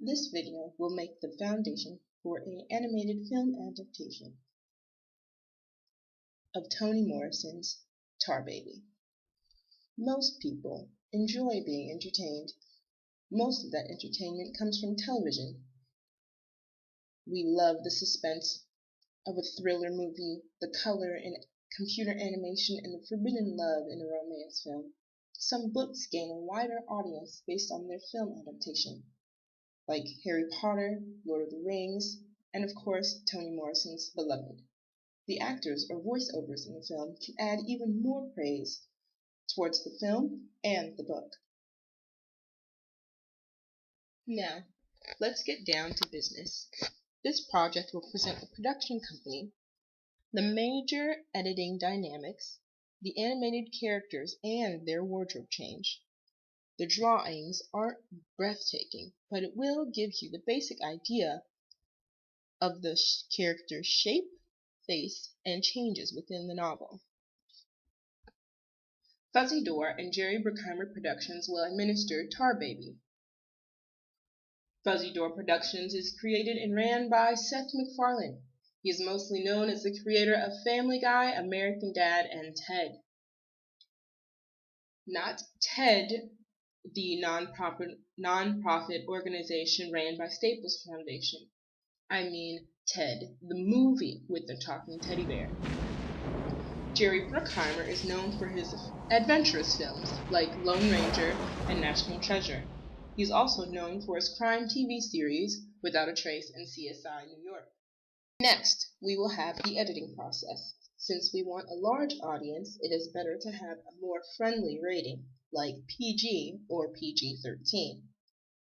This video will make the foundation for an animated film adaptation of Toni Morrison's Tar Baby. Most people enjoy being entertained. Most of that entertainment comes from television. We love the suspense of a thriller movie, the color in computer animation, and the forbidden love in a romance film. Some books gain a wider audience based on their film adaptation, like Harry Potter, Lord of the Rings, and of course Toni Morrison's Beloved. The actors or voiceovers in the film can add even more praise towards the film and the book. Now, let's get down to business. This project will present the production company, the major editing dynamics, the animated characters, and their wardrobe change. The drawings aren't breathtaking, but it will give you the basic idea of the character's shape, face, and changes within the novel. Fuzzy Door and Jerry Bruckheimer Productions will administer Tar Baby. Fuzzy Door Productions is created and ran by Seth MacFarlane. He is mostly known as the creator of Family Guy, American Dad, and Ted. Not Ted, the non-profit organization ran by Staples Foundation. I mean Ted, the movie with the talking teddy bear. Jerry Bruckheimer is known for his adventurous films like Lone Ranger and National Treasure. He's also known for his crime TV series Without a Trace and CSI New York. Next, we will have the editing process. Since we want a large audience, it is better to have a more friendly rating, like PG or PG-13.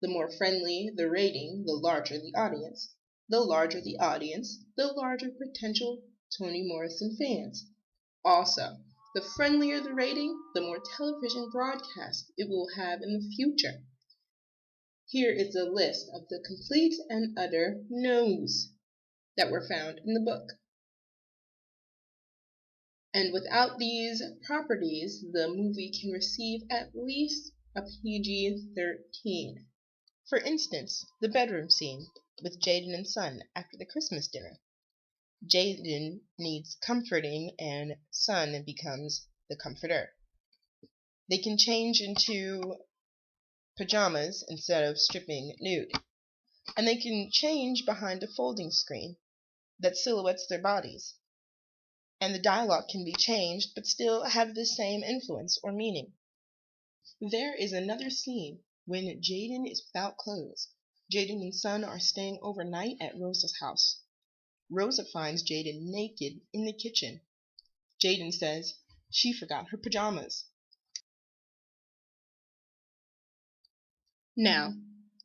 The more friendly the rating, the larger the audience. The larger the audience, the larger potential Toni Morrison fans. Also, the friendlier the rating, the more television broadcasts it will have in the future. Here is a list of the complete and utter no's that were found in the book. And without these properties, the movie can receive at least a PG-13. For instance, the bedroom scene with Jaden and Sun after the Christmas dinner. Jaden needs comforting and Sun becomes the comforter. They can change into pajamas instead of stripping nude. And they can change behind a folding screen that silhouettes their bodies. And the dialogue can be changed but still have the same influence or meaning. There is another scene when Jaden is without clothes. Jaden and Sun are staying overnight at Rosa's house. Rosa finds Jaden naked in the kitchen. Jaden says she forgot her pajamas. Now,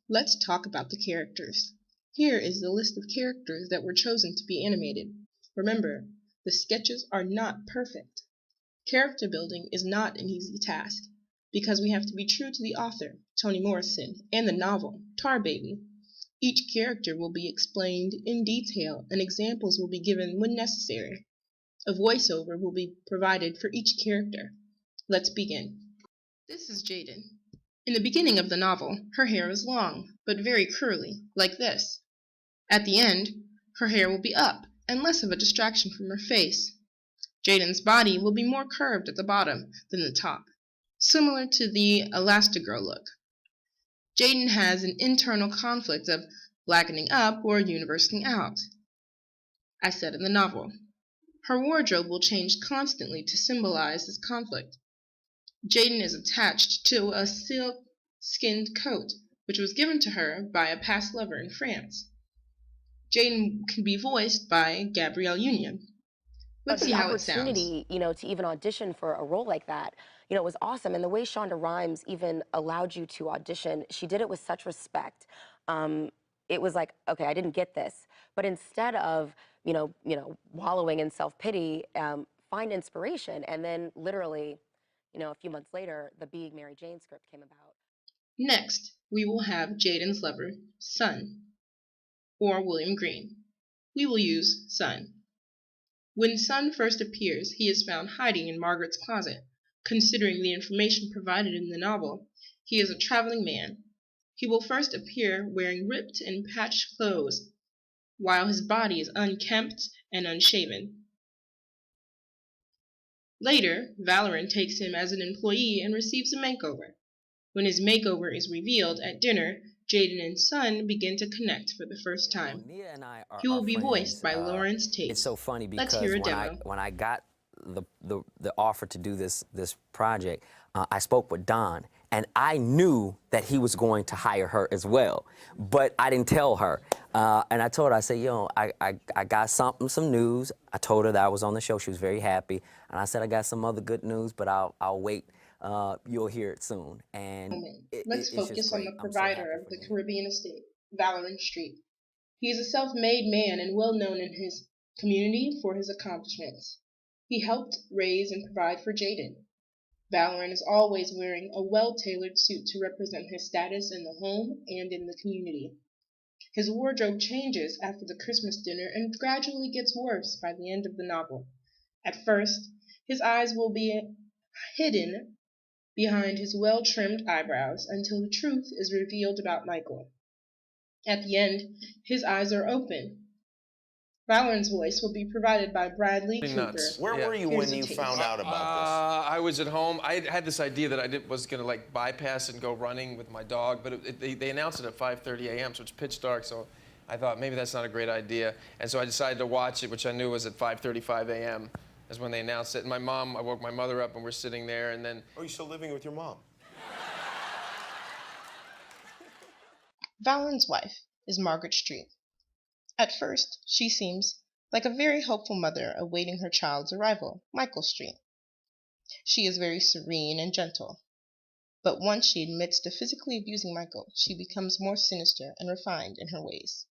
let's talk about the characters. Here is the list of characters that were chosen to be animated. Remember, the sketches are not perfect. Character building is not an easy task, because we have to be true to the author, Toni Morrison, and the novel, Tar Baby. Each character will be explained in detail, and examples will be given when necessary. A voiceover will be provided for each character. Let's begin. This is Jaden. In the beginning of the novel, her hair is long, but very curly, like this. At the end, her hair will be up, and less of a distraction from her face. Jaden's body will be more curved at the bottom than the top, similar to the Elastigirl look. Jaden has an internal conflict of blackening up or universing out. I said in the novel. Her wardrobe will change constantly to symbolize this conflict. Jaden is attached to a silk-skinned coat, which was given to her by a past lover in France. Jaden can be voiced by Gabrielle Union. Let's see how it sounds. The opportunity, to even audition for a role like that, was awesome. And the way Shonda Rhimes even allowed you to audition, she did it with such respect. It was like, okay, I didn't get this. But instead of, wallowing in self-pity, find inspiration. And then literally, a few months later, the Being Mary Jane script came about. Next, we will have Jaden's lover, Sun, or William Green. We will use Sun. When Sun first appears, he is found hiding in Margaret's closet. Considering the information provided in the novel, he is a traveling man. He will first appear wearing ripped and patched clothes, while his body is unkempt and unshaven. Later, Valorant takes him as an employee and receives a makeover. When his makeover is revealed at dinner, Jaden and Sun begin to connect for the first time. Nia and I He are will be voiced friends. by Lawrence It's Tate. so funny Let's because hear a demo. when I got the offer to do this project, I spoke with Don, and I knew that he was going to hire her as well, but I didn't tell her. And I told her, I said, yo, I got some news. I told her that I was on the show. She was very happy, and I said I got some other good news, but I'll wait. You'll hear it soon. And Let's it's just focus on great. the I'm so provider happy of for the Nia. Caribbean estate, Valorant Street. He is a self-made man and well known in his community for his accomplishments. He helped raise and provide for Jaden. Valorant is always wearing a well-tailored suit to represent his status in the home and in the community. His wardrobe changes after the Christmas dinner and gradually gets worse by the end of the novel. At first, his eyes will be hidden behind his well-trimmed eyebrows until the truth is revealed about Michael. At the end, his eyes are open. Valorant's voice will be provided by Bradley Cooper. Nuts. Where were you when you found out about I was at home. I had this idea that was going to like bypass and go running with my dog, but they announced it at 5:30 a.m., so it's pitch dark. So I thought maybe that's not a great idea, and so I decided to watch it, which I knew was at 5:35 a.m. is when they announced it. And I woke my mother up, and we're sitting there, and then. Oh, you still living with your mom? Valorant's wife is Margaret Street. At first, she seems like a very hopeful mother awaiting her child's arrival, Michael Street. She is very serene and gentle. But once she admits to physically abusing Michael, she becomes more sinister and refined in her ways.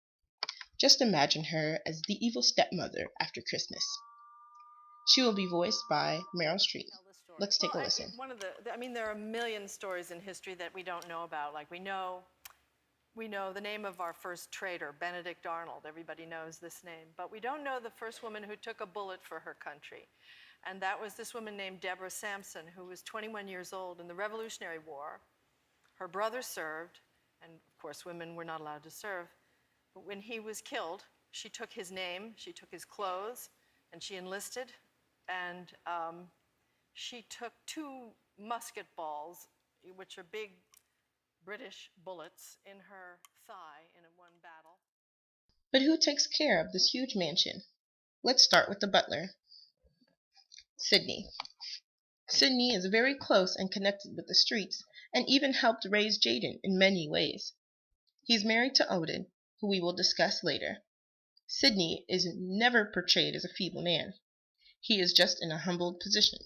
Just imagine her as the evil stepmother after Christmas. She will be voiced by Meryl Streep. Let's take a listen. There are a million stories in history that we don't know about. Like we know the name of our first traitor, Benedict Arnold. Everybody knows this name. But we don't know the first woman who took a bullet for her country. And that was this woman named Deborah Sampson, who was 21 years old in the Revolutionary War. Her brother served, and of course women were not allowed to serve. But when he was killed, she took his name, she took his clothes, and she enlisted. And she took 2 musket balls, which are big British bullets, in her thigh in one battle. But who takes care of this huge mansion? Let's start with the butler, Sydney. Sydney is very close and connected with the Streets, and even helped raise Jaden in many ways. He's married to Odin, who we will discuss later. Sydney is never portrayed as a feeble man. He is just in a humbled position.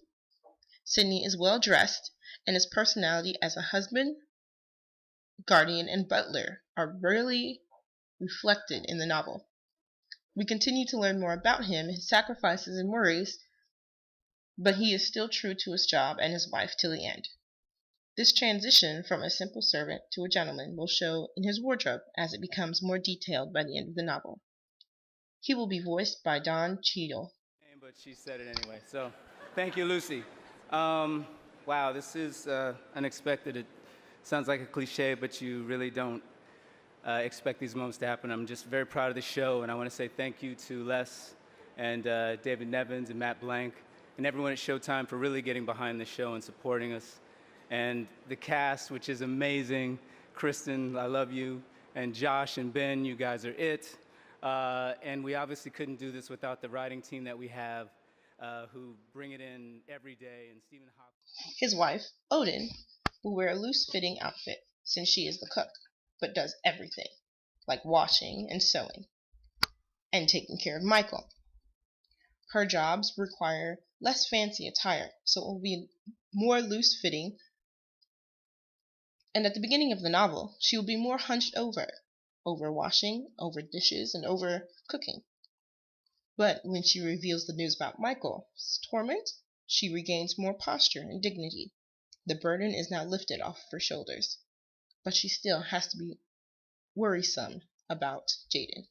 Sydney is well dressed, and his personality as a husband, guardian, and butler are really reflected in the novel. We continue to learn more about him, his sacrifices and worries, but he is still true to his job and his wife till the end. This transition from a simple servant to a gentleman will show in his wardrobe as it becomes more detailed by the end of the novel. He will be voiced by Don Cheadle. But she said it anyway, so thank you, Lucy. Wow, this is unexpected. It sounds like a cliche, but you really don't expect these moments to happen. I'm just very proud of the show, and I want to say thank you to Les and David Nevins and Matt Blank and everyone at Showtime for really getting behind the show and supporting us. And the cast, which is amazing. Kristen, I love you. And Josh and Ben, you guys are it. And we obviously couldn't do this without the writing team that we have, who bring it in every day. And Stephen Hawking. His wife, Odin, will wear a loose-fitting outfit since she is the cook, but does everything, like washing and sewing, and taking care of Michael. Her jobs require less fancy attire, so it will be more loose-fitting, and at the beginning of the novel, she will be more hunched over washing, over dishes, and over cooking. But when she reveals the news about Michael's torment, she regains more posture and dignity. The burden is now lifted off her shoulders, but she still has to be worrisome about Jaden.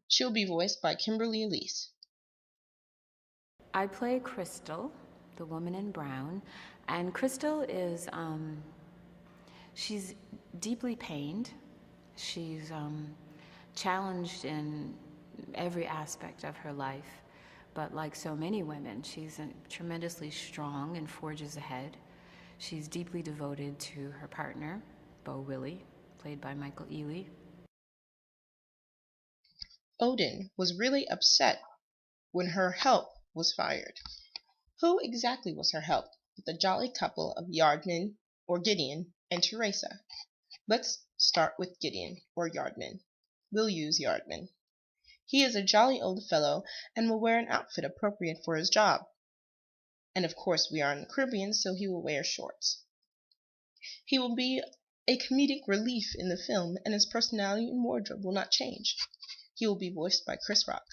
She'll be voiced by Kimberly Elise. I play Crystal, the woman in brown, and Crystal is She's deeply pained. She's challenged in every aspect of her life. But like so many women, she's tremendously strong and forges ahead. She's deeply devoted to her partner, Bo Willie, played by Michael Ealy. Odin was really upset when her help was fired. Who exactly was her help? The jolly couple of Yardman, or Gideon, and Teresa. Let's start with Gideon, or Yardman. We'll use Yardman. He is a jolly old fellow and will wear an outfit appropriate for his job. And of course we are in the Caribbean, so he will wear shorts. He will be a comedic relief in the film, and his personality and wardrobe will not change. He will be voiced by Chris Rock.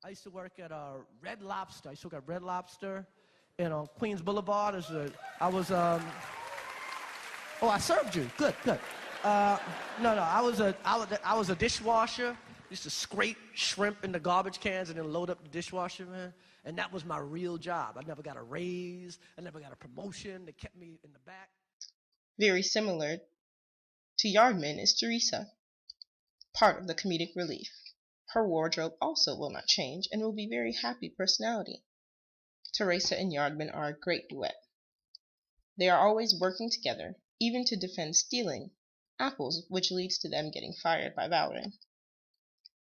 I used to work at Red Lobster. I used to work at Red Lobster and on Queens Boulevard. I served you. Good. I was a dishwasher. Used to scrape shrimp in the garbage cans and then load up the dishwasher, man. And that was my real job. I never got a raise. I never got a promotion. They kept me in the back. Very similar to Yardman is Teresa, part of the comedic relief. Her wardrobe also will not change and will be very happy personality. Teresa and Yardman are a great duet. They are always working together, even to defend stealing apples, which leads to them getting fired by Valorant.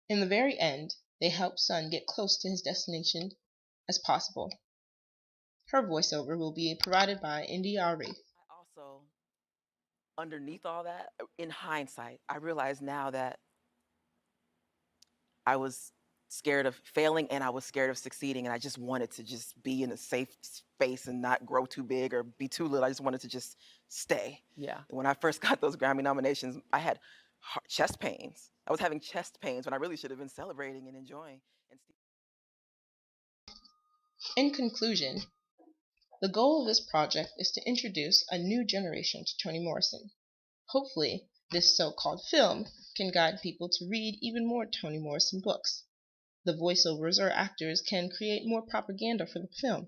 In the very end, they help Sun get close to his destination as possible. Her voiceover will be provided by Indy Ari. Also, underneath all that, in hindsight, I realize now that I was scared of failing and I was scared of succeeding, and I just wanted to just be in a safe space and not grow too big or be too little. I just wanted to just stay. Yeah. When I first got those Grammy nominations, I had chest pains. I was having chest pains when I really should have been celebrating and enjoying. In conclusion, the goal of this project is to introduce a new generation to Toni Morrison. Hopefully, this so-called film can guide people to read even more Toni Morrison books. The voiceovers or actors can create more propaganda for the film.